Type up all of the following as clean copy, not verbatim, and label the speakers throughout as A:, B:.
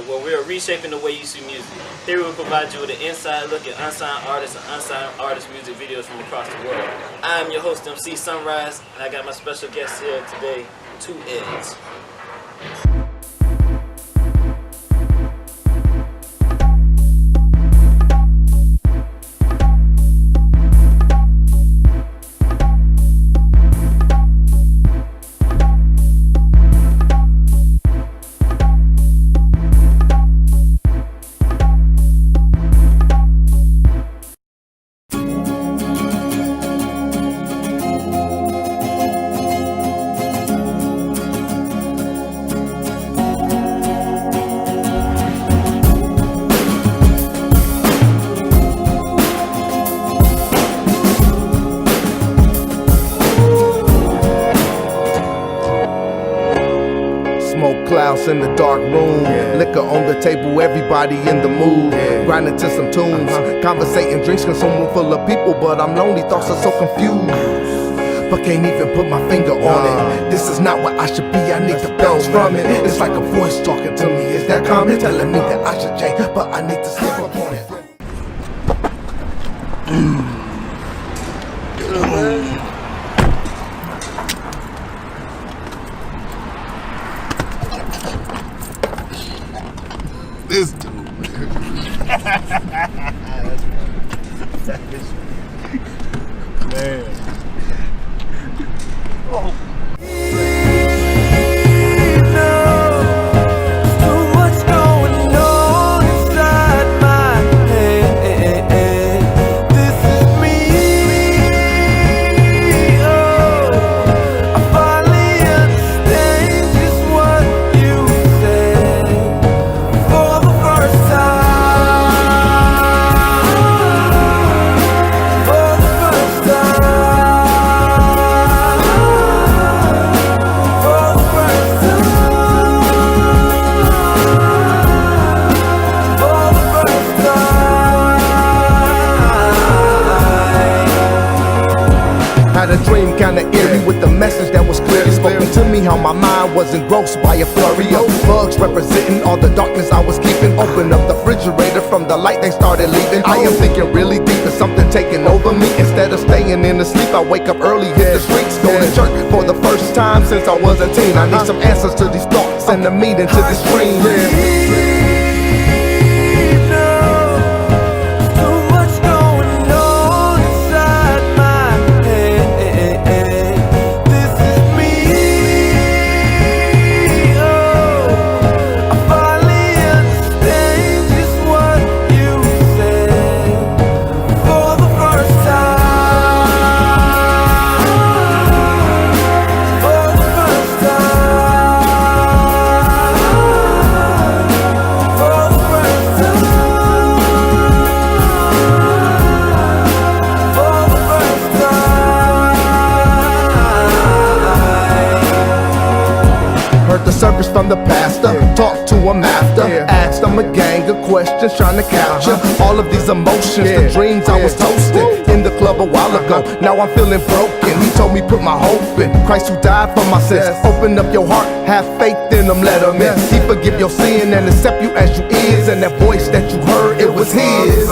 A: Point, where we are reshaping the way you see music. Here we will provide you with an inside look at unsigned artists and unsigned artist music videos from across the world. I am your host, MC Sunrise, and I got my special guest here today, 2 Eds.
B: Clouds in the dark room, liquor on the table, everybody in the mood, grinding to some tunes, conversating, drinks consumed full of people, but I'm lonely, thoughts are so confused, but can't even put my finger on it. This is not what I should be, I need to bounce from it. It's like a voice talking to me, is that common? Telling me that I should change, but I need to slip up on it. This dude, man. Oh. A dream kinda eerie with the message that was clearly spoken to me. How my mind was engrossed by a flurry of bugs representing all the darkness I was keeping. Open up the refrigerator, from the light they started leaving. I am thinking really deep, is something taking over me. Instead of staying in the sleep, I wake up early, hit the streets, go to church for the first time since I was a teen. I need some answers to these thoughts and the meaning to this dream. The service from the pastor, talk to him after, asked him a gang of questions trying to capture all of these emotions, the dreams I was toasting in the club a while ago. Now I'm feeling broken. He told me put my hope in Christ who died for my sins. Open up your heart, have faith in him, let him in. He forgive your sin and accept you as you is. And that voice that you heard, it was his.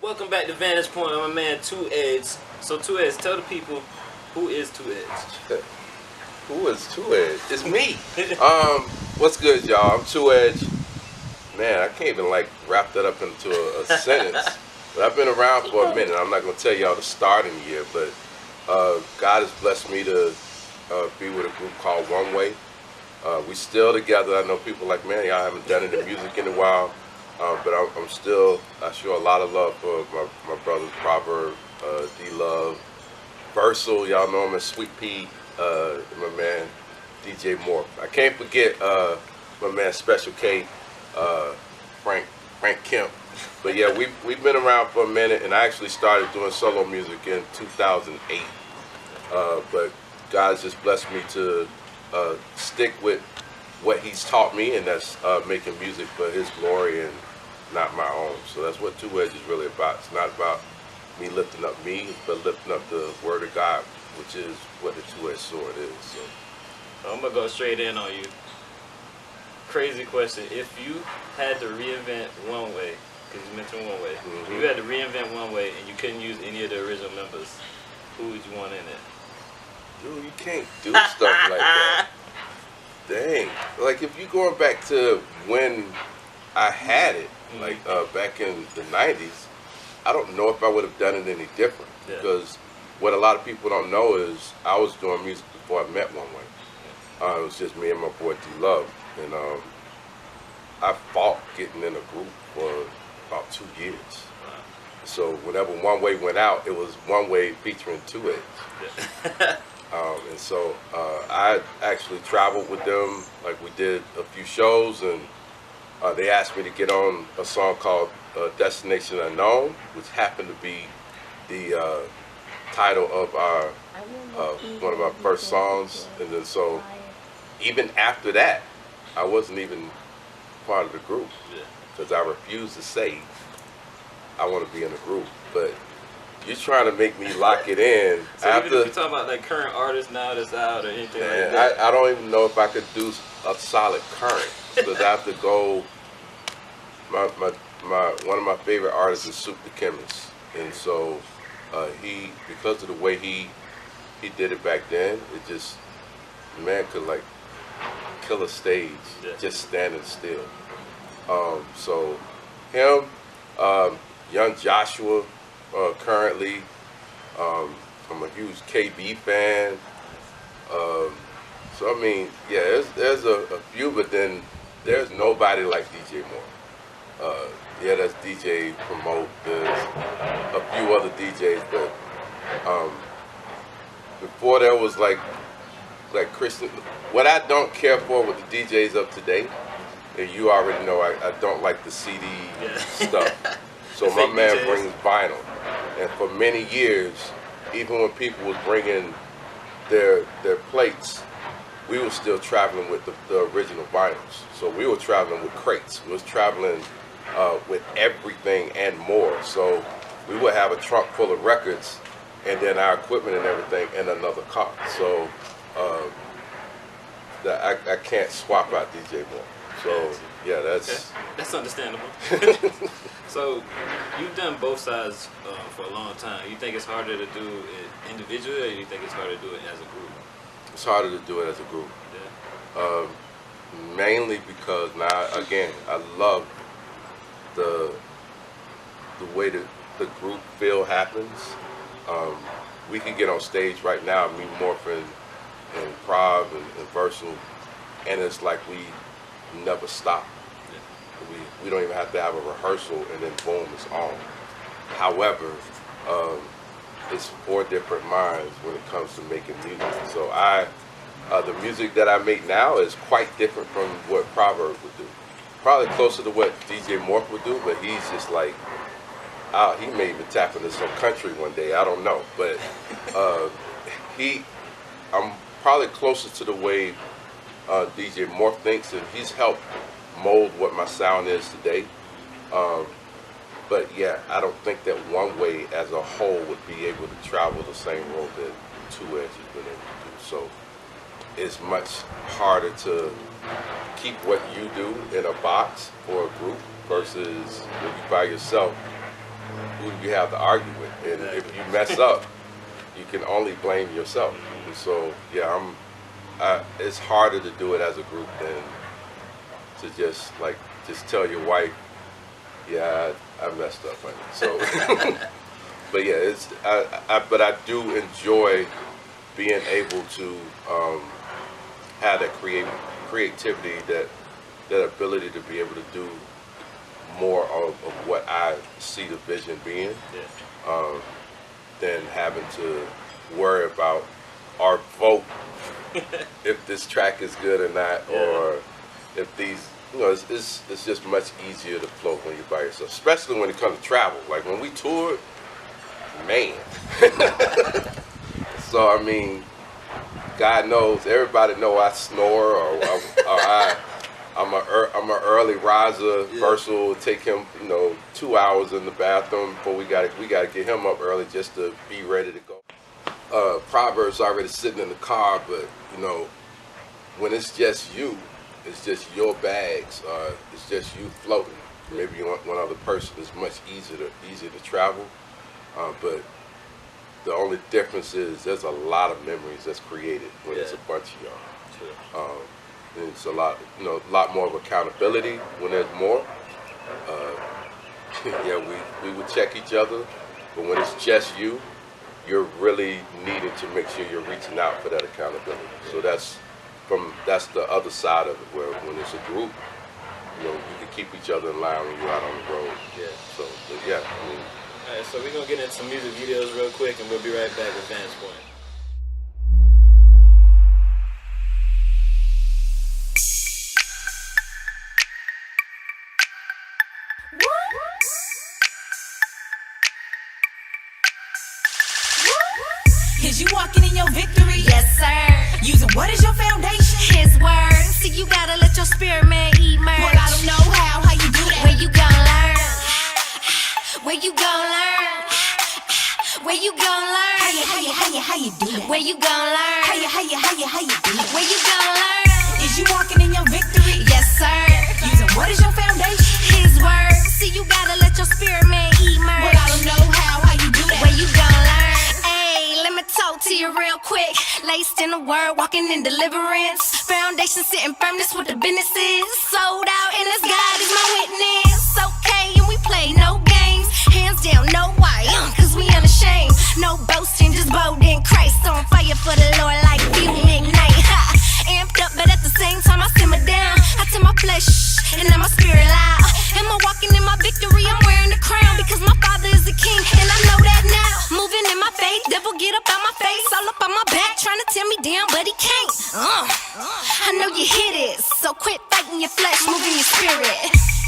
A: Welcome back to Vantage Point. I'm my man 2 Eds. So 2 Eds, tell the people, who is 2 Eds?
C: Who is 2 Edge? It's me. What's good, y'all? I'm 2 Edge. Man, I can't even like wrap that up into a sentence. But I've been around for a minute. I'm not gonna tell y'all the starting year, but God has blessed me to be with a group called One Way. We still together. I know people like, man, y'all haven't done any music in a while, but I'm still. I show a lot of love for my brothers, Proverb, D-Love, Versal. Y'all know him as Sweet Pea. My man, DJ Morph. I can't forget my man Special K, Frank Kemp. But yeah, we've been around for a minute, and I actually started doing solo music in 2008. But God's just blessed me to stick with what He's taught me, and that's making music for His glory and not my own. So that's what Two Edge is really about. It's not about me lifting up me, but lifting up the Word of God, which is what the two-edged sword is. So
A: I'm gonna go straight in on you. Crazy question. If you had to reinvent One Way, because you mentioned One Way, if you had to reinvent One Way and you couldn't use any of the original members, who would you want in it?
C: Dude, you can't do stuff like that. Dang. Like, if you're going back to when I had it, like back in the 90s, I don't know if I would have done it any different.
A: Yeah.
C: Because what a lot of people don't know is I was doing music before I met One Way. It was just me and my boy D-Love. And I fought getting in a group for about 2 years. So whenever One Way went out, it was One Way featuring Two Edge. And so I actually traveled with them. Like, we did a few shows, and they asked me to get on a song called Destination Unknown, which happened to be the title of our one of our first songs. And then so even after that, I wasn't even part of the group because I refused to say I want to be in a group. But you're trying to make me lock it in.
A: So after, even if you're talking about like current artists now that's out or anything like that.
C: I don't even know if I could do a solid current because I have to go. One of my favorite artists is Soup the Chemist, and so he, because of the way he did it back then, it just, man could like kill a stage just standing still. So him, young Joshua, currently, I'm a huge KB fan. So I mean, yeah, there's a few, but then there's nobody like DJ Moore. Yeah, that's DJ Promote. There's a few other DJs, but before there was like Christian. What I don't care for with the DJs of today, and you already know, I don't like the CD stuff. So my man DJs brings vinyl, and for many years, even when people was bringing their plates, we were still traveling with the original vinyls. So we were traveling with crates. We was traveling with everything and more. So we would have a trunk full of records and then our equipment and everything in another car. So I can't swap out DJ Moore. So yeah,
A: that's understandable. So you've done both sides for a long time. You think it's harder to do it individually, or you think it's harder to do it as a group?
C: It's harder to do it as a group. Yeah. Mainly because now, again, I love the way that the group feel happens. We can get on stage right now, me, Morphin, and Prov, and Versal, and it's like we never stop. We don't even have to have a rehearsal, and then boom, it's on. However, it's 4 different minds when it comes to making music. So the music that I make now is quite different from what Proverb would do. Probably closer to what DJ Morph would do, but he's just like, he may even tap into some country one day, I don't know. But I'm probably closer to the way DJ Morph thinks, and he's helped mold what my sound is today. But yeah, I don't think that One Way as a whole would be able to travel the same road that Two Edge has been able to do. So it's much harder to keep what you do in a box or a group versus when you by yourself, who do you have to argue with? And if you mess up, you can only blame yourself. And so yeah, it's harder to do it as a group than to just tell your wife, yeah, I messed up, honey. So, but yeah, but I do enjoy being able to have that creativity, that ability to be able to do more of what I see the vision being, than having to worry about our vote if this track is good or not, or if these, it's just much easier to float when you're by yourself, especially when it comes to travel. Like when we toured, man. So I mean, God knows, everybody know I snore, or I'm an early riser. Versa will take him, 2 hours in the bathroom before we gotta get him up early just to be ready to go. Proverbs already sitting in the car, but when it's just you, it's just your bags, it's just you floating. Maybe one other person, is much easier to travel, but the only difference is there's a lot of memories that's created when it's a bunch of y'all. And it's a lot more of accountability when there's more. We would check each other, but when it's just you, you're really needing to make sure you're reaching out for that accountability. So that's the other side of it, where when it's a group, you can keep each other in line when you're out on the road. So,
A: All right, so we're going to get into some music videos real quick, and we'll be right back with Vantage Point.
D: Is you walking in your victory? Yes, sir. Using what is your foundation? His word. See, you gotta let your spirit man emerge. Well, I don't know how you do that. Where you gonna learn? Where you gonna learn? Where you gonna learn? How you do that? Where you gonna learn? How you do that? Where you gonna learn? Is you walking in your victory? Yes, sir. Using what is your foundation? His word. See, you gotta let your spirit man emerge. Well, I don't know how you do that. Where you gonna learn? Let me talk to you real quick. Laced in the word, walking in deliverance. Foundation sitting firm, this what the business is. Sold out, and this God is my witness. Okay, and we play no games. Hands down, no why, cause we unashamed. No boasting, just bold in Christ. On fire for the Lord like fuel ignite. Amped up, but at the same time I simmer down. I tell my flesh, and then my spirit loud. Am I walking in my victory? I'm wearing the crown, because my Father is the King, and I know that now. Moving in my faith, devil get up out my face, all up on my back, trying to tear me down, but he can't. I know you hear this, so quit fighting your flesh, moving your spirit.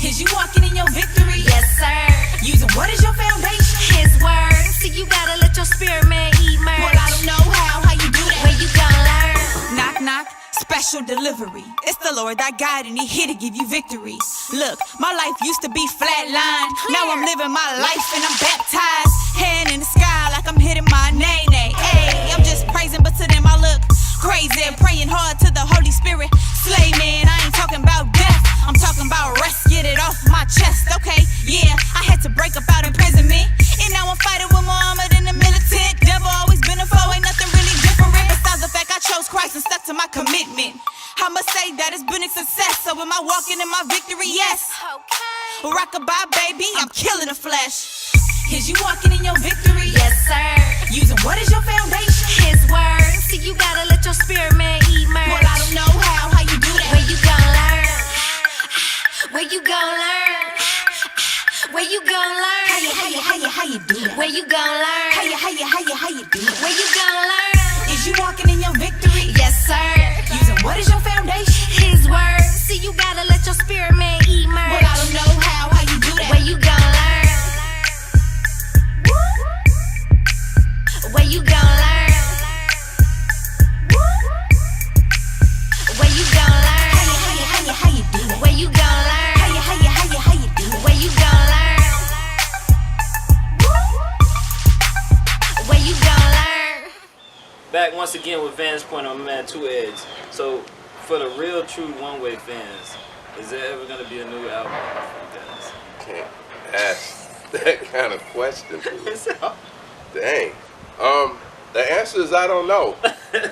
D: Is you walking in your victory? Yes, sir. Using what is your foundation? His word. See, you gotta let your spirit man emerge. Well, I don't know how you do that. Where you gonna learn? Knock, knock. Special delivery. It's the Lord thy God, and he here to give you victory. Look, my life used to be flatline. Now I'm living my life and I'm baptized. Hand in the sky like I'm hitting my nay-nay. Hey, I'm just praising, but to them I look crazy. Praying hard to the Holy Spirit. Slay man, I ain't talking about death. I'm talking about rest, get it off my chest. Okay, yeah, I had to break up out imprisonment, and now I'm fighting with Muhammad in the militant. Devil always been a foe, ain't nothing really different. Besides the fact I chose Christ and stuck to my commitment. I must say that it's been a success. So am I walking in my victory? Yes. Okay. Rockabye, baby, I'm killing the flesh. Is you walking in your victory? Yes, sir. Using what is your foundation? His word. See, you gotta let your spirit man emerge. Well, I don't know how you do that. Where you gonna learn? Where you gonna learn? Where you gonna learn? How you do that? Where you gonna learn? How you do that? Where you gonna learn? Is you walking in your victory? Yes, sir. Using what is your foundation? His word. See, you gotta let your spirit man emerge. Well, I don't know how you do that. Where you gonna learn? Where you gonna learn? Where you gonna learn? How you do that? Where you gonna learn? How you do that? Where you gonna learn? Where you gonna learn?
A: Back once again with Vantage Point on my man 2 Edge. So, for the real true one-way fans, is there ever going to be a new album from you guys?
C: Can't ask that kind of question, dude. Dang. The answer is I don't know.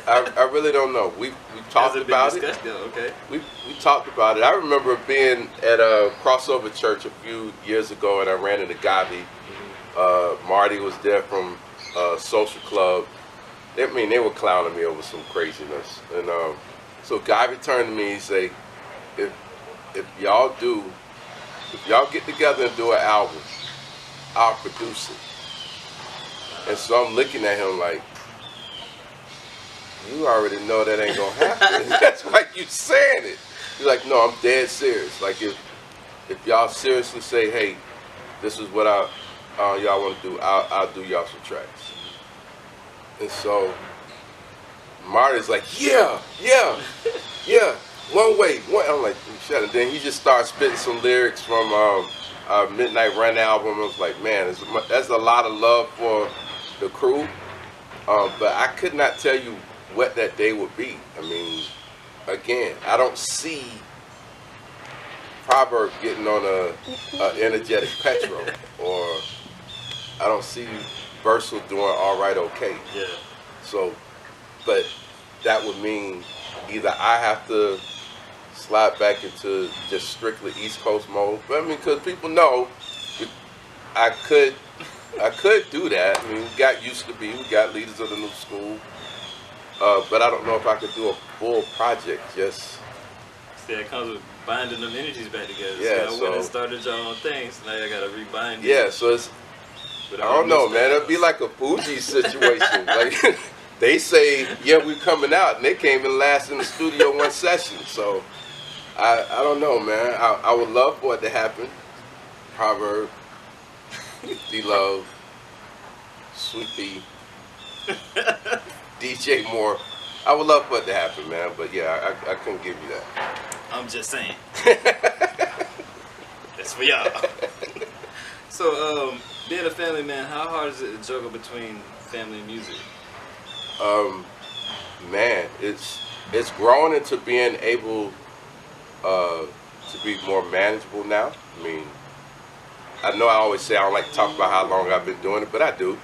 C: I really don't know. We talked about it.
A: Okay.
C: We talked about it. I remember being at a crossover church a few years ago, and I ran into Gabi. Marty was there from Social Club. They were clowning me over some craziness, and So Guy returned to me. He say, if y'all get together and do an album, I'll produce it. And so I'm looking at him like, you already know that ain't gonna happen. That's like you saying it. He's like, no, I'm dead serious. Like if y'all seriously say, hey, this is what y'all want to do, I'll do y'all some tracks. And so Marty's like, yeah. One way. I'm like, shut it. Then he just started spitting some lyrics from Midnight Run album. I was like, man, that's a lot of love for the crew. But I could not tell you what that day would be. I mean, again, I don't see Proverb getting on a energetic Petro, or I don't see Versal doing all right, okay.
A: Yeah.
C: So, but that would mean either I have to slide back into just strictly East Coast mode. But I mean, because people know I could do that. I mean, we got used to be, we got leaders of the new school. But I don't know if I could do a full project just.
A: See, it comes with binding them energies back together.
C: Yeah,
A: so I went and started your own thing, so now I gotta rebind it.
C: Yeah, so it's, I don't know, man. It'd be like a Fuji situation. Like they say, yeah, we coming out, and they came and last in the studio one session. So I don't know, man. I would love for it to happen. Proverb, D-Love, Sweet Pea, DJ Moore. I would love for it to happen, man. But yeah, I couldn't give you that.
A: I'm just saying. That's for y'all. So, being a family man, how hard is it to juggle between family and music?
C: Man, it's grown into being able to be more manageable now. I mean, I know I always say I don't like to talk about how long I've been doing it, but I do.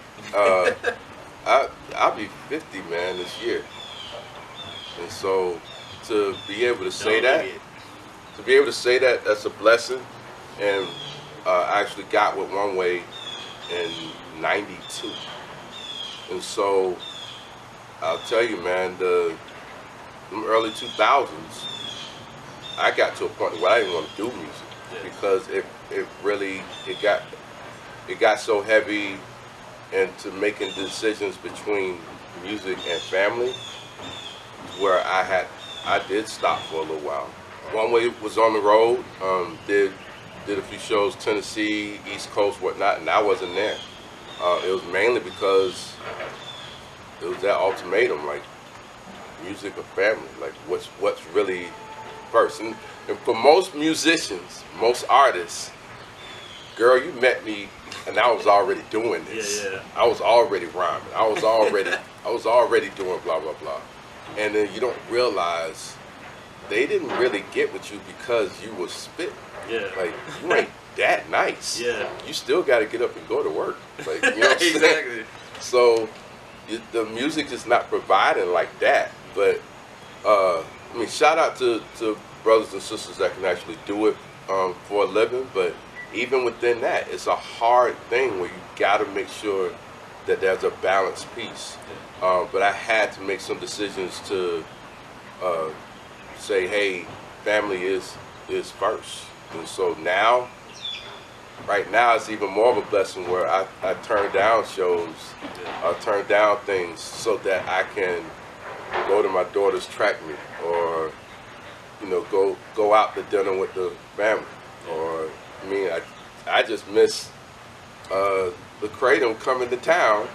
C: I'll be 50, man, this year. And so to be able to say that, that's a blessing. And I actually got with One Way in '92. And so I'll tell you, man, in the early 2000s, I got to a point where I didn't want to do music because it really got so heavy into making decisions between music and family, where I did stop for a little while. One Way was on the road, did a few shows, Tennessee, East Coast, whatnot, and I wasn't there. It was mainly because it was that ultimatum, like music or family, like what's really first. And for most musicians, most artists, girl, you met me and I was already doing this.
A: Yeah.
C: I was already rhyming. I was already doing blah blah blah. And then you don't realize they didn't really get with you because you was spitting.
A: Yeah.
C: Like, you ain't that nice.
A: Yeah.
C: You still got to get up and go to work. Like, you know what I'm saying?
A: Exactly.
C: So the music is not providing like that. But I mean, shout out to brothers and sisters that can actually do it for a living. But even within that, it's a hard thing where you got to make sure that there's a balanced piece. But I had to make some decisions to say, hey, family is first. And so now, right now, it's even more of a blessing where I turn down shows, turn down things so that I can go to my daughter's track meet, or go out to dinner with the family. Or I mean, I just miss the Kratom coming to town,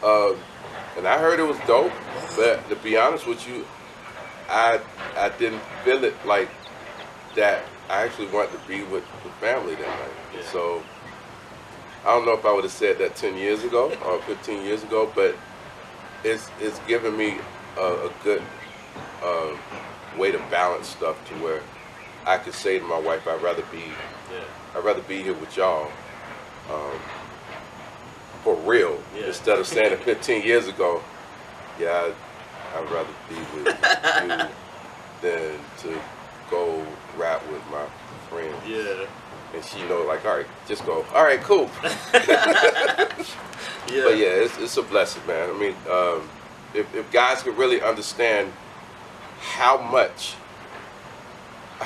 C: and I heard it was dope. But to be honest with you, I didn't feel it like that. I actually wanted to be with the family that night.
A: Yeah.
C: So I don't know if I would have said that 10 years ago or 15 years ago, but it's given me a good way to balance stuff to where I could say to my wife, I'd rather be here with y'all for real, instead of saying it 15 years ago, yeah, I'd rather be with you than to go rap with my friends.
A: Yeah.
C: And she know, like, all right, just go. All right, cool.
A: Yeah.
C: But yeah, it's a blessing, man. I mean, if guys could really understand how much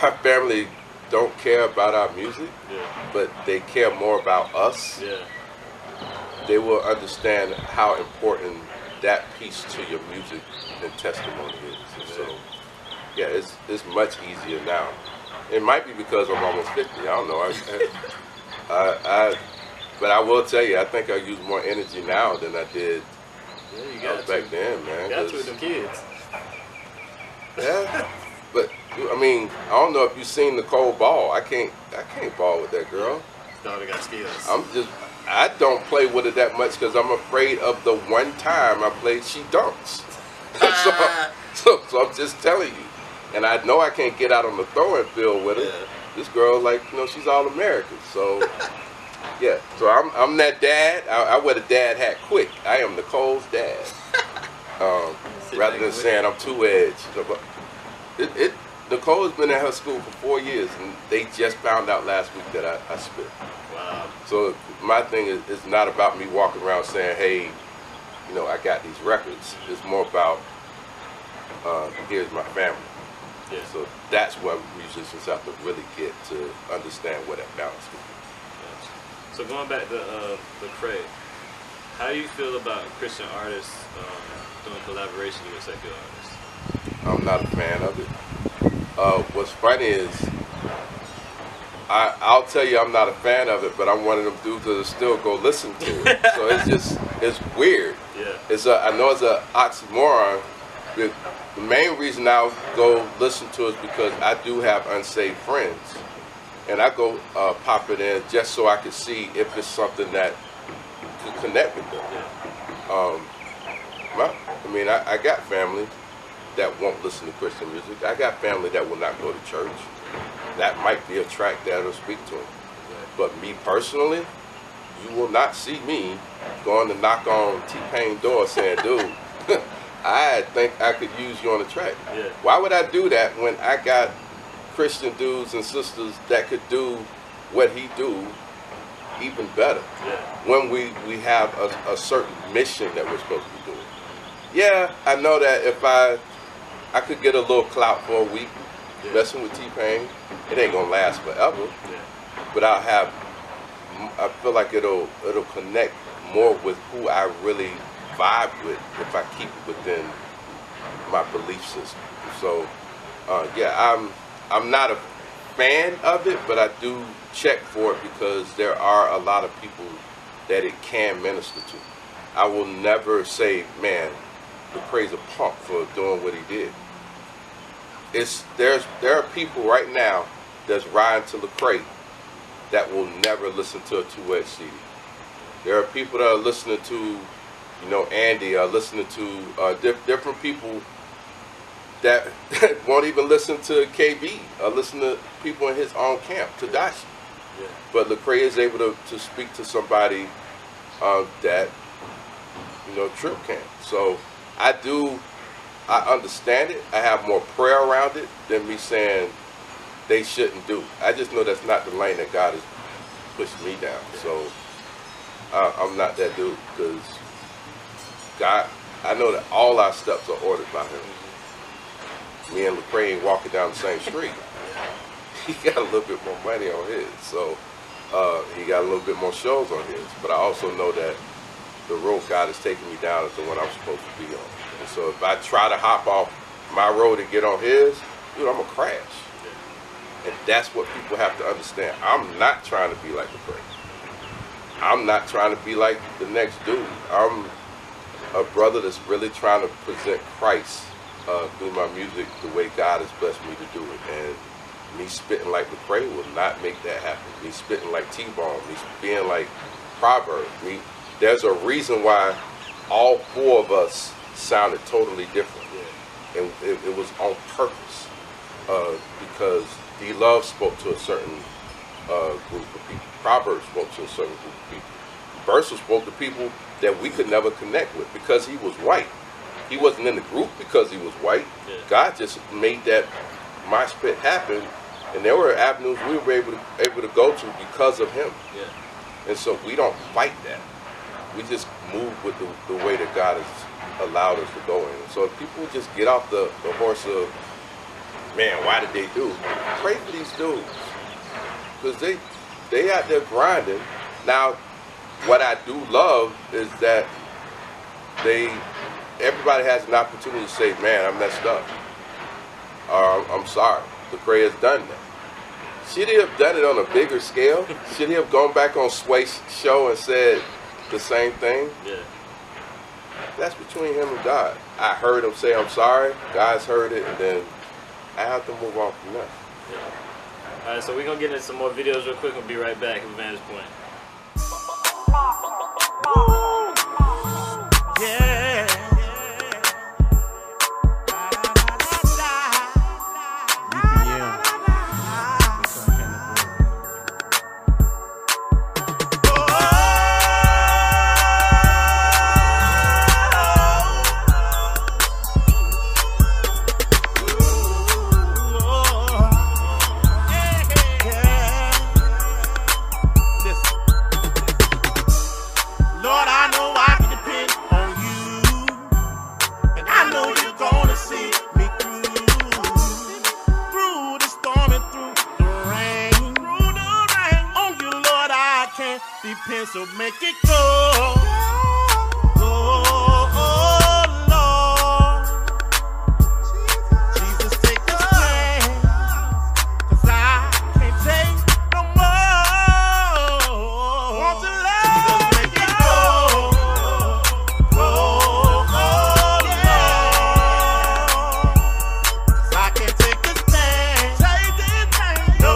C: our family don't care about our music, but they care more about us, they will understand how important that piece to your music and testimony is. And so, yeah, it's much easier now. It might be because I'm almost 50. I don't know. But I will tell you, I think I use more energy now than I did back then, man.
A: You got to with them kids.
C: Yeah, but I mean, I don't know if you've seen Nicole ball. I can't ball with that girl.
A: Daughter got skills.
C: I don't play with it that much because I'm afraid of the one time I played, she dunks. so I'm just telling you. And I know I can't get out on the throwing field with her.
A: Yeah.
C: This girl, like, she's all American. So, yeah. So I'm that dad. I wear the dad hat quick. I am Nicole's dad. Rather than saying I'm two-edged. Nicole has been at her school for 4 years, and they just found out last week that I spit.
A: Wow.
C: So my thing is not about me walking around saying, hey, I got these records. It's more about, here's my family.
A: Yeah.
C: So that's what musicians have to really get to understand what that balance is.
A: Gotcha. So going back to Lecrae, how do you feel about Christian artists doing collaboration with secular artists?
C: I'm not a fan of it. What's funny is, I'll tell you I'm not a fan of it, but I'm one of them dudes that still go listen to it. So it's weird.
A: Yeah.
C: I know it's an oxymoron. The main reason I'll go listen to it is because I do have unsaved friends, and I go pop it in just so I can see if it's something that could connect with them.
A: Yeah.
C: I got family that won't listen to Christian music. I got family that will not go to church. That might be a track that'll speak to them. But me personally, you will not see me going to knock on T-Pain's door saying, dude, I think I could use you on the track.
A: Yeah.
C: Why would I do that when I got Christian dudes and sisters that could do what he do even better?
A: Yeah.
C: When we have a certain mission that we're supposed to be doing. Yeah, I know that if I could get a little clout for a week messing with T-Pain, it ain't gonna last forever.
A: Yeah.
C: But I feel like it'll connect more with who I really vibe with if I keep it within my belief system. So I'm not a fan of it, but I do check for it because there are a lot of people that it can minister to. I will never say, man, Lecrae's a punk for doing what he did. There are people right now that's riding to Lecrae that will never listen to a two-edged CD. There are people that are listening to, Andy, are listening to different people that won't even listen to KB, or listen to people in his own camp, Tadashi.
A: Yeah.
C: But Lecrae is able to speak to somebody that, Trip can. So I understand it. I have more prayer around it than me saying they shouldn't do. I just know that's not the lane that God has pushed me down. So I'm not that dude, because God, I know that all our steps are ordered by him. Me and Lecrae ain't walking down the same street. He got a little bit more money on his, so he got a little bit more shows on his. But I also know that the road God is taking me down is the one I'm supposed to be on. And so if I try to hop off my road and get on his, dude, I'm gonna crash. And that's what people have to understand. I'm not trying to be like Lecrae. I'm not trying to be like the next dude. I'm a brother that's really trying to present Christ through my music the way God has blessed me to do it. And me spitting like Lecrae will not make that happen. Me spitting like T-Bone, me being like Proverbs. There's a reason why all four of us sounded totally different. And it was on purpose, because D-Love spoke to a certain group of people. Proverbs spoke to a certain group of people. Versa spoke to people that we could never connect with because he was white. He wasn't in the group because he was white.
A: Yeah.
C: God just made that my spit happen, and there were avenues we were able to go to because of him.
A: Yeah.
C: And so we don't fight that. we just move with the way that God has allowed us to go in. So if people just get off the horse of, man, why did they do? Pray for these dudes, because they out there grinding. Now, what I do love is that everybody has an opportunity to say, man, I messed up. I'm sorry. Lecrae has done that. Should he have done it on a bigger scale? Should he have gone back on Sway's show and said the same thing?
A: Yeah.
C: That's between him and God. I heard him say I'm sorry. God's heard it, and then I have to move on from that.
A: Yeah. All right, so we're going to get into some more videos real quick. We'll be right back at Vantage Point.
E: Yeah. So make it go, oh Lord. Jesus, take this pain, 'cause I can't take no more. Want to love, Jesus, make it go, oh Lord. 'Cause I can't take this pain, no.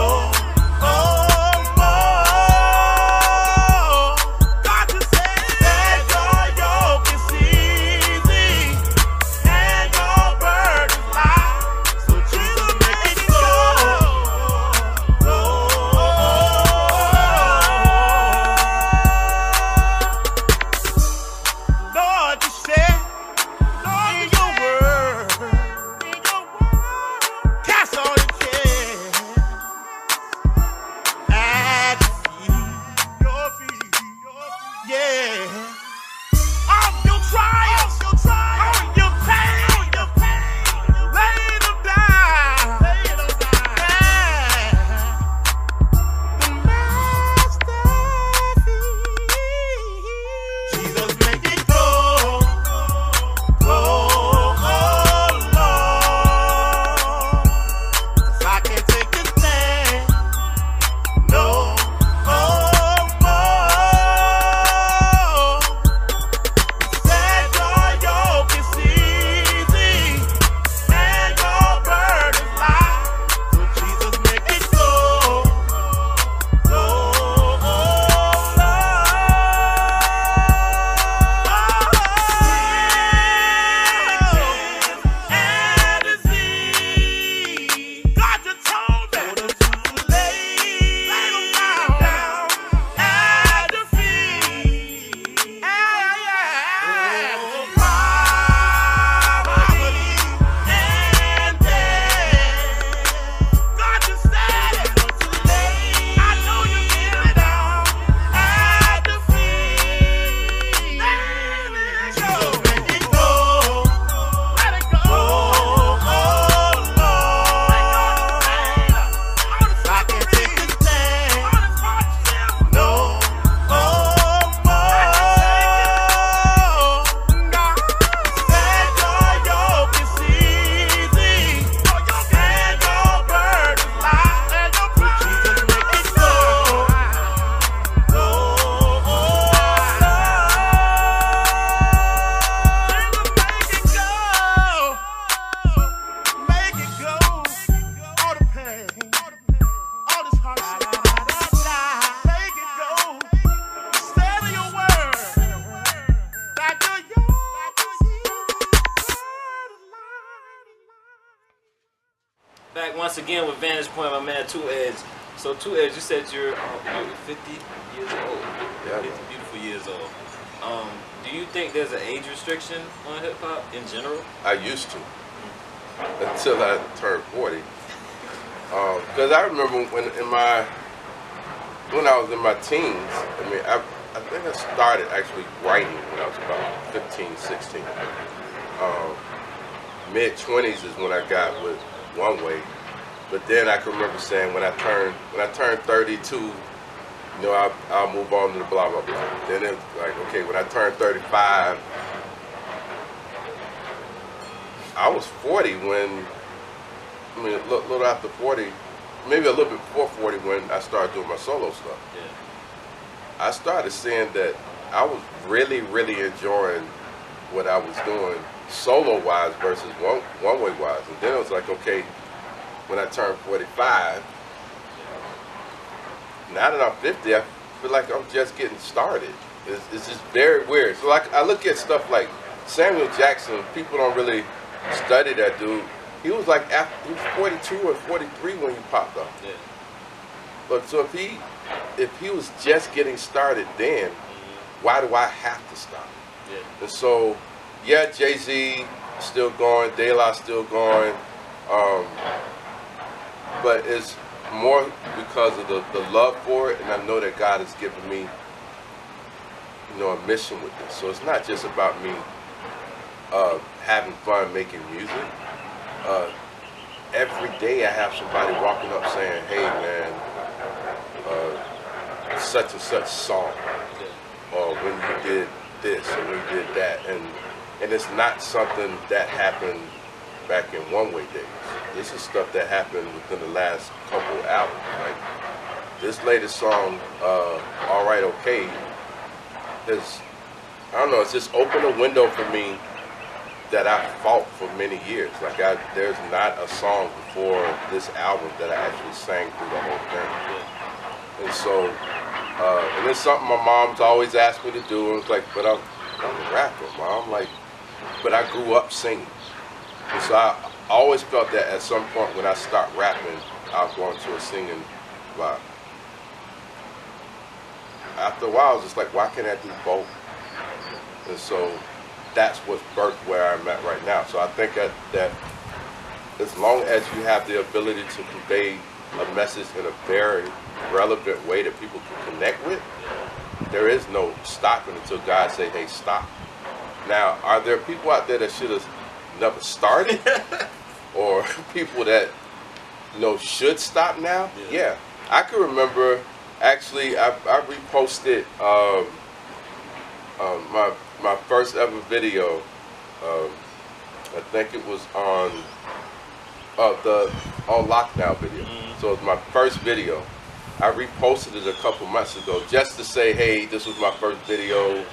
A: Back once again with Vantage Point, my man 2 Edge. So 2 Edge, you said you're 50 years old.
C: Yeah.
A: 50 beautiful years old. Do you think there's an age restriction on hip hop in general?
C: I used to, until I turned 40. Because I remember when I was in my teens. I mean, I think I started actually writing when I was about 15, 16. Mid-20s is when I got with One Way. But then I can remember saying when I turned 32, you know, I'll move on to the blah, blah, blah. Then it's like, okay, when I turned 35, I was 40 when, I mean, a little after 40, maybe a little bit before 40 when I started doing my solo stuff.
A: Yeah.
C: I started seeing that I was really, really enjoying what I was doing solo-wise versus one-way-wise. And then it was like, okay, when I turned 45, now that I'm 50, I feel like I'm just getting started. It's just very weird. So like, I look at stuff like Samuel Jackson. People don't really study that dude. He was like, he was 42 or 43 when he popped off.
A: Yeah.
C: But so if he was just getting started then, why do I have to stop?
A: Yeah.
C: And so, yeah, Jay-Z still going, De La still going, but it's more because of the love for it, and I know that God has given me, you know, a mission with this. So it's not just about me having fun making music. Every day I have somebody walking up saying, hey man, such and such song, or when you did this or when you did that, and it's not something that happened back in One Way days. This is stuff that happened within the last couple albums. Like this latest song, All Right Okay, is, I don't know, it's just opened a window for me that I fought for many years. Like there's not a song before this album that I actually sang through the whole thing. And so, and it's something my mom's always asked me to do. And it's like, but I'm a rapper, Mom. Like, but I grew up singing. And so I always felt that at some point when I start rapping, I'll go into a singing vibe. After a while, I was just like, why can't I do both? And so that's what's birthed where I'm at right now. So I think that as long as you have the ability to convey a message in a very relevant way that people can connect with, there is no stopping until God say, hey, stop. Now, are there people out there that should have never started? Or people that, you know, should stop now? Yeah. I can remember, actually, I reposted my first ever video. I think it was on Lockdown video. So it was my first video. I reposted it a couple months ago just to say, hey, this was my first video.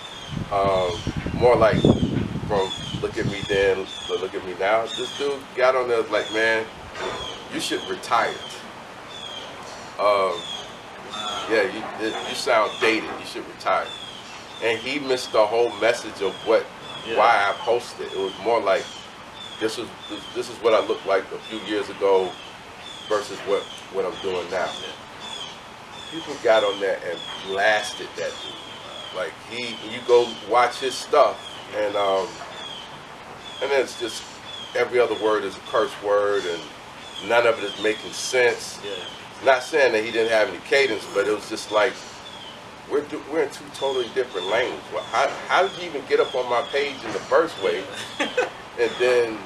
C: More like from look at me then, look at me now. This dude got on there like, man, you should retire. Yeah, you sound dated. You should retire. And he missed the whole message of why I posted. It was more like this is what I looked like a few years ago versus what I'm doing now. People got on there and blasted that dude. Like you go watch his stuff, and then it's just every other word is a curse word, and none of it is making sense.
A: Yeah.
C: Not saying that he didn't have any cadence, but it was just like we're in two totally different lanes. Well, how did you even get up on my page in the first way? And then,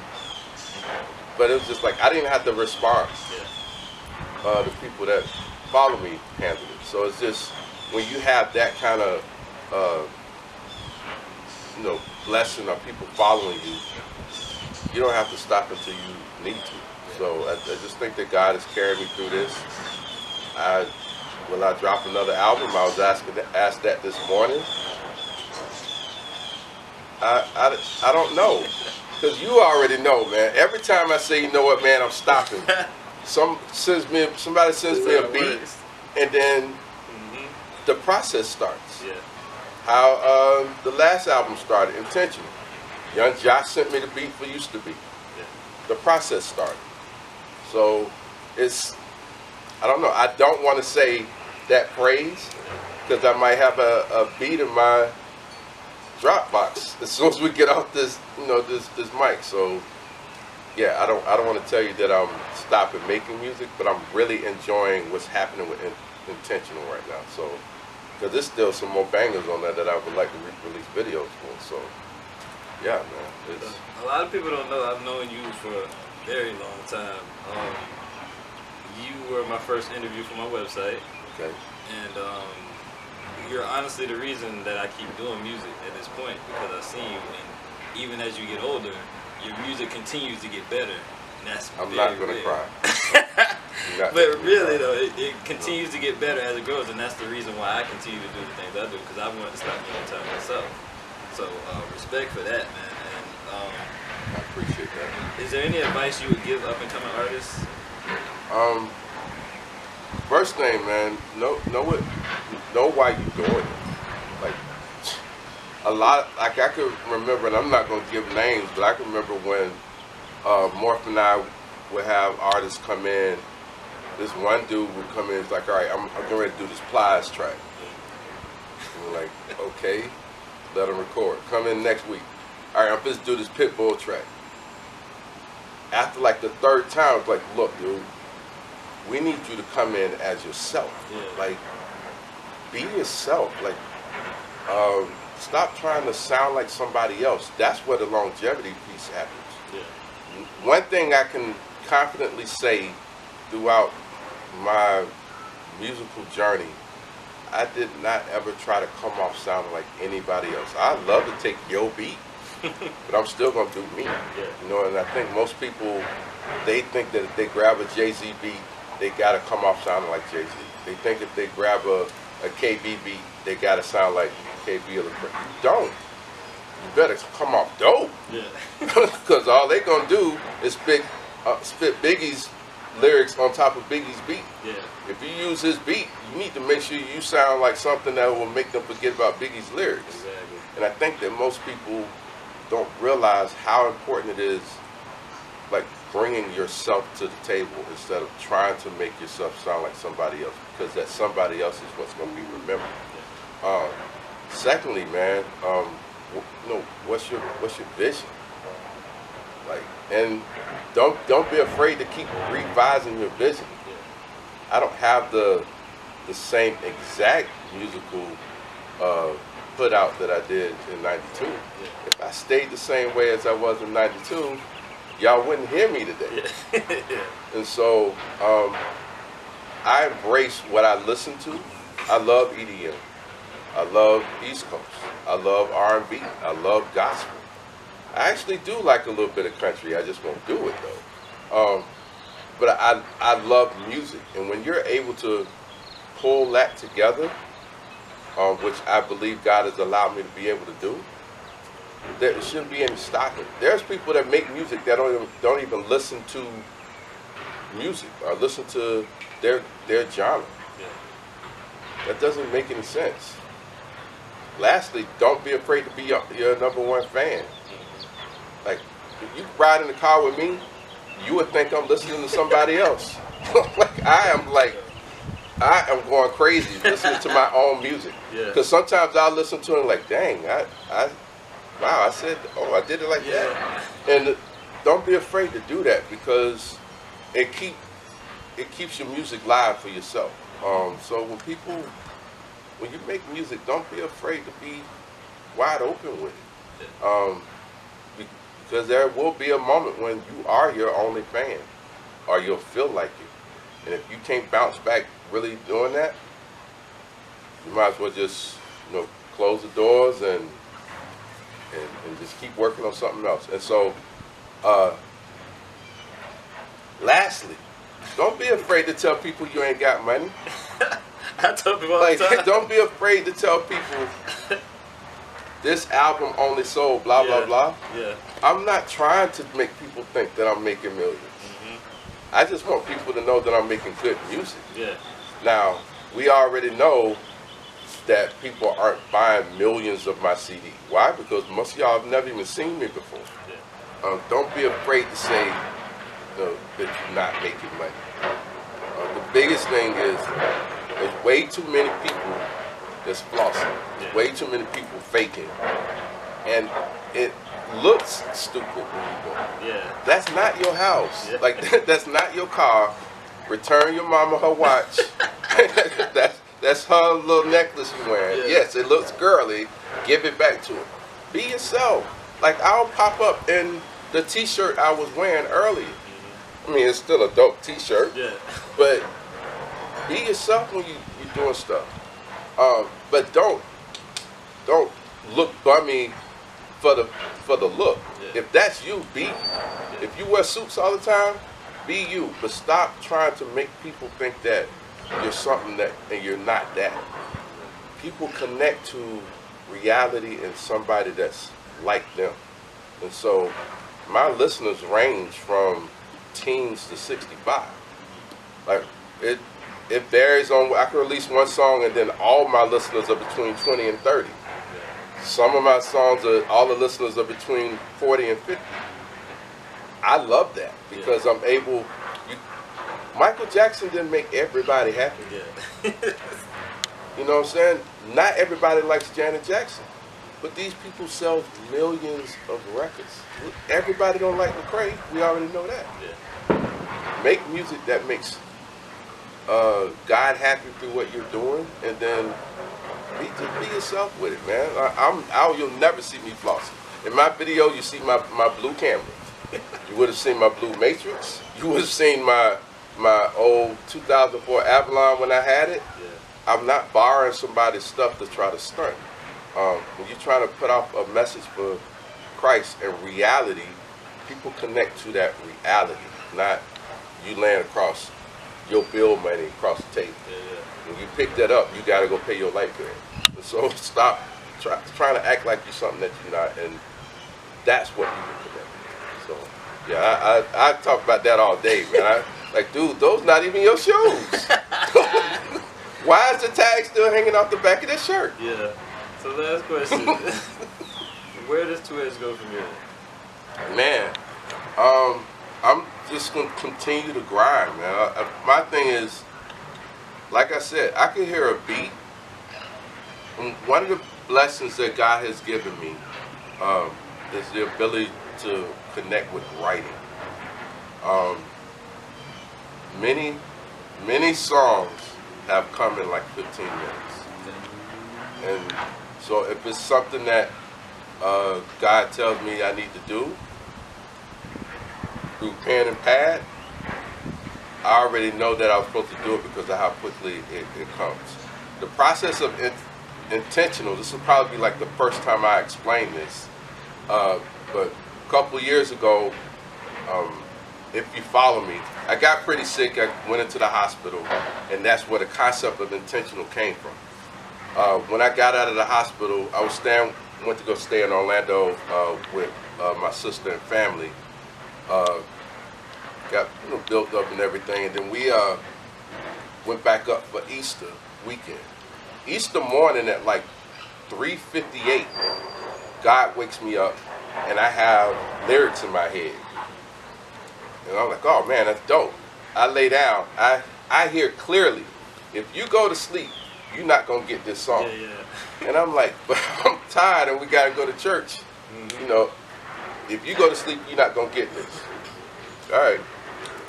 C: but it was just like I didn't have to respond. The people that follow me handled it. So it's just when you have that kind of you know, blessing of people following you, you don't have to stop until you need to. So I just think that God has carried me through this. Will I drop another album? I was asked that this morning. I don't know, because you already know, man. Every time I say, you know what, man, I'm stopping. Somebody sends me a beat, and then the process starts.
A: Yeah.
C: How the last album started, Intentional. Young Josh sent me the beat for Used to Be.
A: Yeah.
C: The process started. So it's, I don't know. I don't want to say that phrase because I might have a beat in my Dropbox as soon as we get off this, you know, this mic. So yeah, I don't want to tell you that I'm stopping making music, but I'm really enjoying what's happening with Intentional right now. So Because there's still some more bangers on that I would like to release videos for. So, yeah, man. It's,
A: a lot of people don't know I've known you for a very long time. You were my first interview for my website.
C: okay.
A: And you're honestly the reason that I keep doing music at this point, because I've seen you, and even as you get older, your music continues to get better, and that's
C: I'm
A: very
C: not going to
A: rare.
C: cry.
A: But really though, it continues to get better as it grows, and that's the reason why I continue to do the things I do, because I want to stop getting tired myself. So respect for that, man. And
C: I appreciate that.
A: is there any advice you would give up and coming artists?
C: First thing, man, know why you doing it. Like a lot, like I could remember, and I'm not gonna give names, but I can remember when Morph and I would have artists come in. This one dude would come in, it's like, all right, I'm getting ready to do this Plies track. And we're like, okay, let him record. Come in next week. All right, I'm just do this Pitbull track. After like the third time, it's like, look, dude, we need you to come in as yourself.
A: Yeah.
C: Like, be yourself. Like, stop trying to sound like somebody else. That's where the longevity piece happens.
A: Yeah.
C: One thing I can confidently say throughout my musical journey, I did not ever try to come off sounding like anybody else. I love to take your beat, but I'm still gonna do me.
A: Yeah.
C: You know, and I think most people, they think that if they grab a Jay-Z beat, they gotta come off sounding like Jay-Z. They think if they grab a KB beat, they gotta sound like KB or the You don't. You better come off dope.
A: Yeah.
C: Because all they gonna do is spit Biggie's lyrics on top of Biggie's beat.
A: Yeah.
C: If you use his beat, you need to make sure you sound like something that will make them forget about Biggie's lyrics.
A: Exactly.
C: And I think that most people don't realize how important it is, like bringing yourself to the table instead of trying to make yourself sound like somebody else, because that somebody else is what's going to be remembered. Secondly, man, you know, what's your vision? Like, and don't be afraid to keep revising your vision. I don't have the same exact musical put out that I did in '92. If I stayed the same way as I was in '92, y'all wouldn't hear me today.
A: Yeah.
C: And so I embrace what I listen to. I love EDM. I love East Coast. I love R&B. I love gospel. I actually do like a little bit of country. I just won't do it though. But I love music, and when you're able to pull that together, which I believe God has allowed me to be able to do, there shouldn't be any stopping. There's people that make music that don't even listen to music or listen to their genre.
A: Yeah.
C: That doesn't make any sense. Lastly, don't be afraid to be your #1 fan. Like, if you ride in the car with me, you would think I'm listening to somebody else. I am going crazy listening to my own music.
A: Yeah.
C: Because sometimes I'll listen to it and like, dang, wow, I did it like that. And don't be afraid to do that, because it keeps your music live for yourself. So when you make music, don't be afraid to be wide open with it. Because there will be a moment when you are your only fan, or you'll feel like it. And if you can't bounce back really doing that, you might as well just, close the doors and just keep working on something else. And so, lastly, don't be afraid to tell people you ain't got money.
A: I tell people all the time.
C: Don't be afraid to tell people this album only sold blah, blah, blah.
A: Yeah.
C: I'm not trying to make people think that I'm making millions.
A: Mm-hmm.
C: I just want people to know that I'm making good music.
A: Yeah.
C: Now, we already know that people aren't buying millions of my CD. Why? Because most of y'all have never even seen me before.
A: Yeah.
C: Don't be afraid to say that you're not making money. The biggest thing is there's way too many people that's flossing. There's way too many people faking. And it looks stupid when you do it.
A: Yeah.
C: That's not your house.
A: Yeah.
C: Like, that's not your car. Return your mama her watch. That's That's her little necklace you wearing.
A: Yeah.
C: Yes, it looks girly. Give it back to her. Be yourself. Like, I'll pop up in the t-shirt I was wearing earlier. I mean, it's still a dope t-shirt.
A: Yeah.
C: But be yourself when you're doing stuff. But don't look bummy for the look.
A: Yeah.
C: If that's you, be. If you wear suits all the time, be you. But stop trying to make people think that you're something that and you're not that. People connect to reality and somebody that's like them. And so my listeners range from teens to 65. Like it varies on, I can release one song and then all my listeners are between 20 and 30. Some of my songs all the listeners are between 40 and 50. I love that because I'm able, Michael Jackson didn't make everybody happy.
A: Yeah.
C: You know what I'm saying? Not everybody likes Janet Jackson, but these people sell millions of records. Everybody don't like Lecrae. We already know that.
A: Yeah.
C: Make music that makes God happy through what you're doing, and then be yourself with it, man. You'll never see me flossing. In my video, you see my blue camera. You would have seen my blue Matrix. You would have seen my old 2004 Avalon when I had it.
A: Yeah.
C: I'm not borrowing somebody's stuff to try to stunt. When you're trying to put out a message for Christ and reality, people connect to that reality, not you laying across your bill money across the table.
A: Yeah.
C: When you pick that up, you got to go pay your light bill. And so stop trying to act like you're something that you're not, and that's what people connect with. So, yeah, I talk about that all day, man. Like, dude, those not even your shoes. Why is the tag still hanging off the back of this shirt?
A: Yeah. So last question. Where does 2Edge go from here?
C: Man, I'm just going to continue to grind, man. My thing is, like I said, I can hear a beat. And one of the blessings that God has given me is the ability to connect with writing. Many songs have come in like 15 minutes. And so if it's something that God tells me I need to do through pen and pad, I already know that I was supposed to do it because of how quickly it comes. The process of intentional, this will probably be like the first time I explain this, but a couple of years ago, if you follow me, I got pretty sick. I went into the hospital, and that's where the concept of intentional came from. When I got out of the hospital, I went to go stay in Orlando with my sister and family. Got built up and everything, and then we went back up for Easter weekend. Easter morning at like 3:58, God wakes me up, and I have lyrics in my head. And I'm like, oh man, that's dope. I lay down. I hear clearly, if you go to sleep, you're not going to get this song.
A: Yeah.
C: And I'm like, but I'm tired and we got to go to church.
A: Mm-hmm.
C: You know, if you go to sleep, you're not going to get this. All right.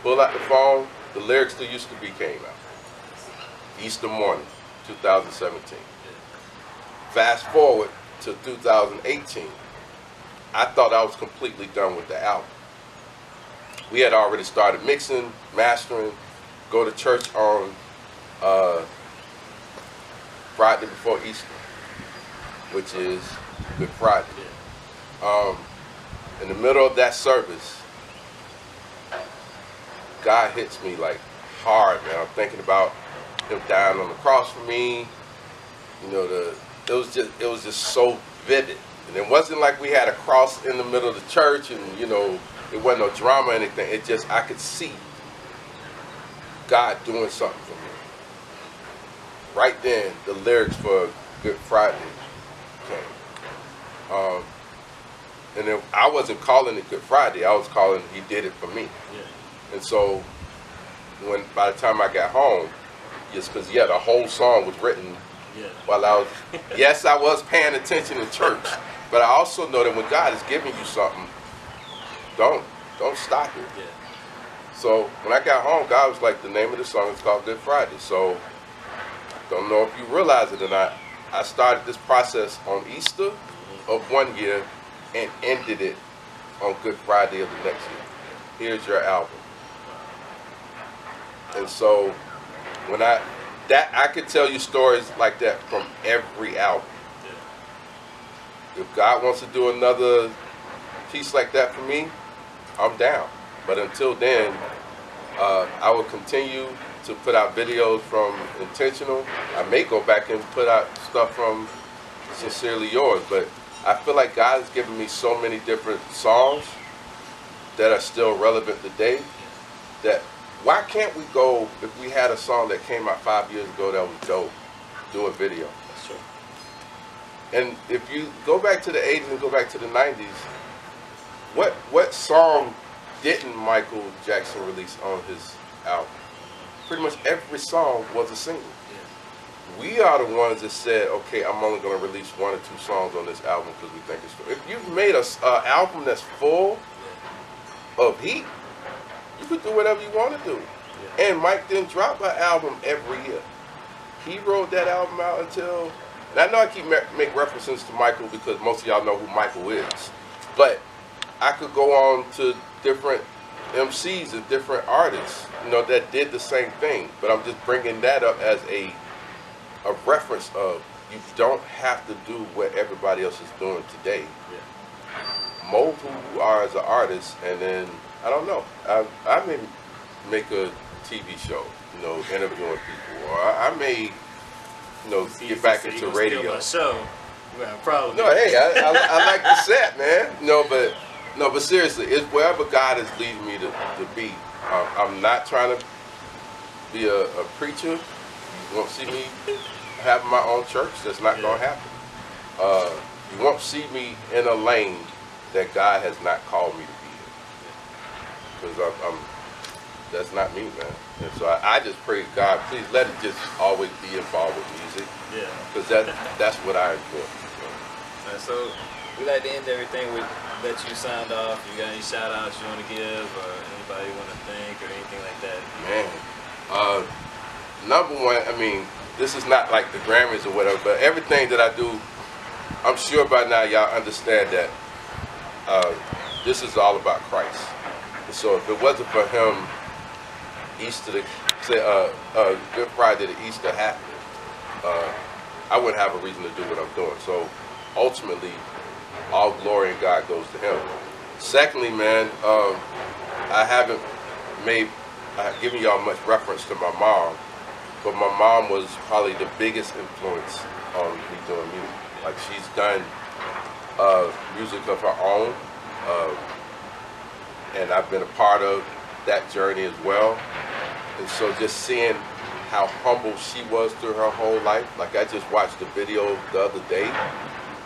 C: Pull out the phone. The lyrics to Used to Be came out. Easter morning, 2017. Fast forward to 2018. I thought I was completely done with the album. We had already started mixing, mastering, go to church on Friday before Easter, which is Good Friday. In the middle of that service, God hits me like hard, man. I'm thinking about him dying on the cross for me. You know, it was just so vivid. And it wasn't like we had a cross in the middle of the church and, you know, it wasn't no drama or anything. It just, I could see God doing something for me. Right then, the lyrics for Good Friday came. And then I wasn't calling it Good Friday. I was calling He Did It For Me.
A: Yeah.
C: And so, by the time I got home, just because, the whole song was written while I was, yes, I was paying attention in church, but I also know that when God is giving you something, don't stop it.
A: Yeah.
C: So when I got home, God was like, the name of the song is called Good Friday. So don't know if you realize it or not, I started this process on Easter of one year and ended it on Good Friday of the next year. Here's your album. And so when I could tell you stories like that from every album. If God wants to do another piece like that for me, I'm down. But until then, I will continue to put out videos from Intentional. I may go back and put out stuff from Sincerely Yours, but I feel like God has given me so many different songs that are still relevant today, that why can't we go, if we had a song that came out 5 years ago that was dope, do a video?
A: That's true.
C: And if you go back to the 80s and go back to the 90s, what song didn't Michael Jackson release on his album? Pretty much every song was a single. Yeah. We are the ones that said, okay, I'm only going to release 1 or 2 songs on this album because we think it's good. If you've made an album that's full of heat, you could do whatever you want to do. Yeah. And Mike didn't drop an album every year. He wrote that album out until, and I know I keep make references to Michael because most of y'all know who Michael is, but I could go on to different MCs and different artists, that did the same thing. But I'm just bringing that up as a reference of, you don't have to do what everybody else is doing today. Yeah. Mold who you are as an artist, and then, I don't know, I may make a TV show, interviewing people, or I may, get back into radio.
A: My show, well, probably.
C: No, hey, I like the set, man. But seriously, it's wherever God is leading me to be. I'm not trying to be a preacher. You won't see me having my own church. That's not going to happen. You won't see me in a lane that God has not called me to be in. Because that's not me, man. And so I just pray, God, please let it just always be involved with music. Yeah. Because that's what I enjoy.
A: So we like to end everything with that you signed off. You got any shout outs you want to give, or anybody you want to thank, or anything like that?
C: Man, number one, I mean, this is not like the Grammys or whatever, but everything that I do, I'm sure by now y'all understand that this is all about Christ. And so if it wasn't for him, Good Friday to Easter happened, I wouldn't have a reason to do what I'm doing. So ultimately, all glory and God goes to him. Secondly, man, I haven't given y'all much reference to my mom, but my mom was probably the biggest influence on me doing music. Like, she's done music of her own, and I've been a part of that journey as well. And so just seeing how humble she was through her whole life, like I just watched the video the other day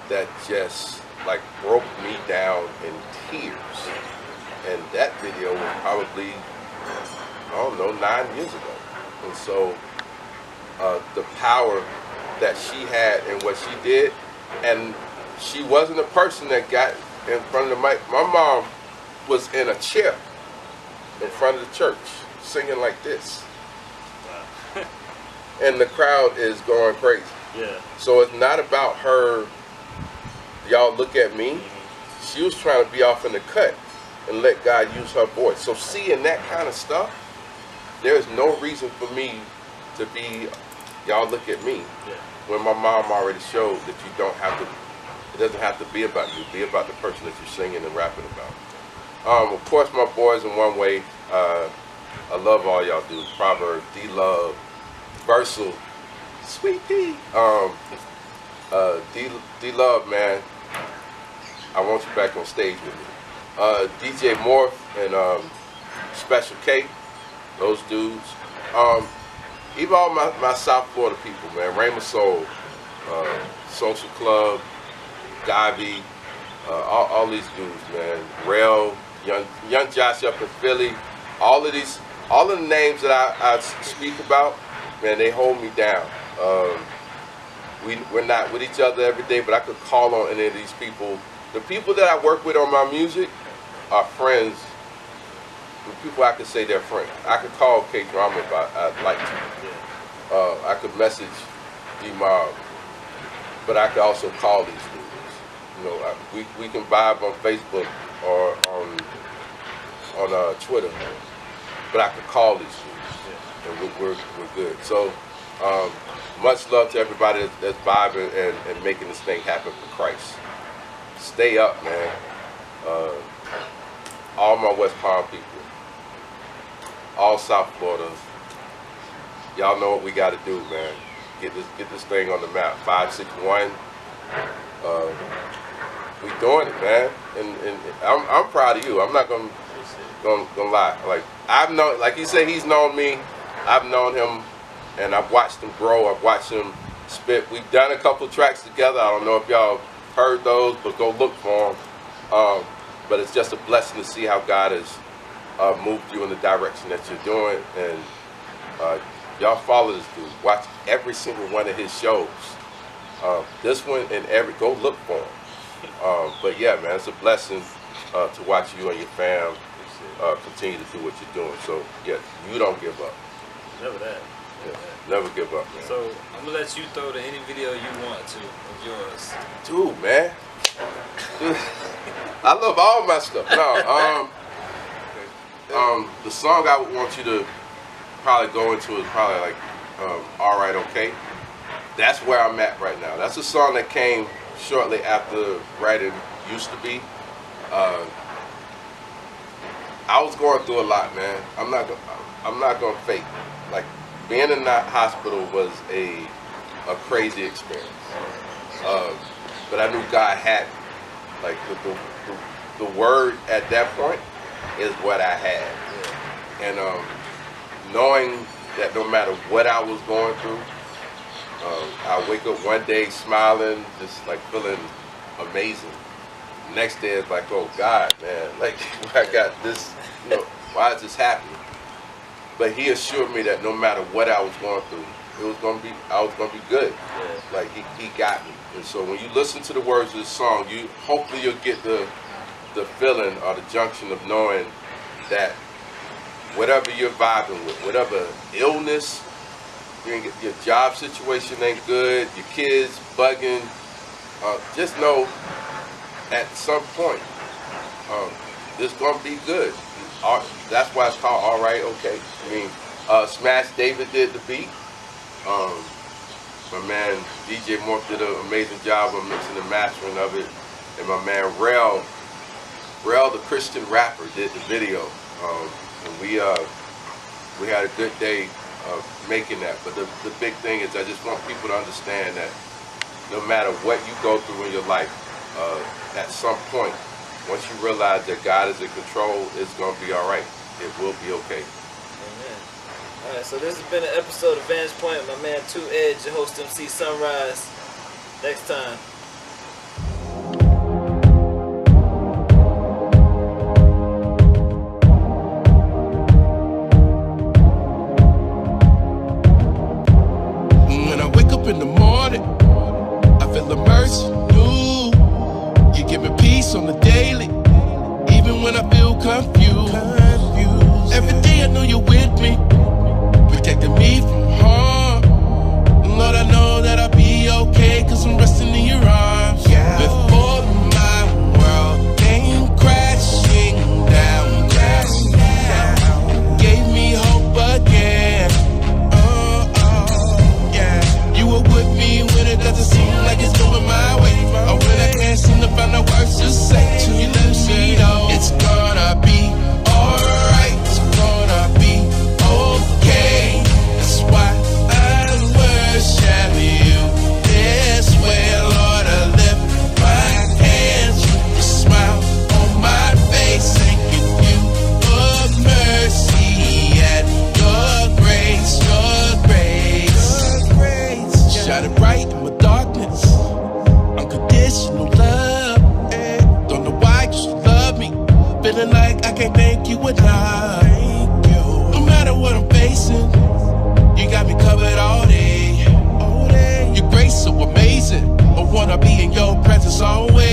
C: that just like broke me down in tears. And that video was probably, I don't know, 9 years ago. And so the power that she had in what she did, and she wasn't a person that got in front of the mic. My mom was in a chair in front of the church singing like this. And the crowd is going crazy. Yeah. So it's not about her, y'all look at me. She was trying to be off in the cut and let God use her voice. So seeing that kind of stuff, there's no reason for me to be, y'all look at me. Yeah. When my mom already showed that you don't have to, it doesn't have to be about you, be about the person that you're singing and rapping about. Of course, my boys in one way, I love all y'all do. Proverb, D-Love, Versal, Sweet Pea. D-Love, man, I want you back on stage with me. DJ Morph and Special K, those dudes. Even all my South Florida people, man. Raymond Soul, Social Club, Gavi, all these dudes, man. Rail, Young Josh up in Philly. All of the names that I speak about, man, they hold me down. We're not with each other every day, but I could call on any of these people. The people that I work with on my music are friends. The people I could say they're friends. I could call K-Drama if I'd like to. I could message G-Mob, but I can also call these dudes. You know, we can vibe on Facebook or on Twitter, but I can call these dudes, and we're good. So much love to everybody that's vibing and making this thing happen for Christ. Stay up, man. All my West Palm people, all South Florida, y'all know what we got to do, man. Get this thing on the map. 561. We doing it, man. And I'm proud of you. I'm not gonna lie. Like I've known, like you say, he's known me. I've known him, and I've watched him grow. I've watched him spit. We've done a couple tracks together. I don't know if y'all heard those, but go look for them. But it's just a blessing to see how God has moved you in the direction that you're doing. And y'all follow this dude. Watch every single one of his shows. This one and go look for him. But yeah, man, it's a blessing to watch you and your fam continue to do what you're doing. So yeah, you don't give up.
A: Never that.
C: Yeah, never give up, man.
A: So I'm gonna let you throw to any video you want to of yours.
C: Dude, man. I love all my stuff. No, the song I would want you to probably go into is probably like Alright Okay. That's where I'm at right now. That's a song that came shortly after writing Used to Be. I was going through a lot, man. I'm not gonna fake. Like being in that hospital was a crazy experience. But I knew God had me. Like the word at that point is what I had. And knowing that no matter what I was going through, I wake up one day smiling, just like feeling amazing. Next day it's like, oh God, man, like I got this, you know, why is this happening? But he assured me that no matter what I was going through, I was gonna be good. Yeah. Like he got me. And so when you listen to the words of this song, hopefully you'll get the feeling or the junction of knowing that whatever you're vibing with, whatever illness, your job situation ain't good, your kids bugging, just know at some point it's gonna be good. That's why it's called Alright Okay. I mean, Smash David did the beat. My man DJ Morph did an amazing job of mixing and mastering of it, and my man Rel, the Christian rapper, did the video. And we had a good day making that. But the big thing is, I just want people to understand that no matter what you go through in your life, at some point, once you realize that God is in control, it's gonna be all right. It will be okay.
A: Alright, so this has been an episode of Vantage Point with my man 2 Edge, your host MC Sunrise. Next time.
E: When I wake up in the morning, I feel the mercy new. You give me peace on the daily, even when I feel confused. Every day I know you're with me, protecting me from harm. Lord, I know that I'll be okay, cause I'm resting in your arms. Before my world came crashing down, gave me hope again. You were with me when it doesn't seem like it's going my way, or when I can't seem to find the words to say. Till you let me know it's gonna be alright. It's gonna be okay. That's why I worship you this way, Lord. I lift my hands, you smile on my face, thanking you for mercy and your grace, Shine it bright in my darkness, unconditional love. Don't know why you love me, feeling like I can't thank you enough. No matter what I'm facing, you got me covered all day. Your grace so amazing, I wanna be in your presence always.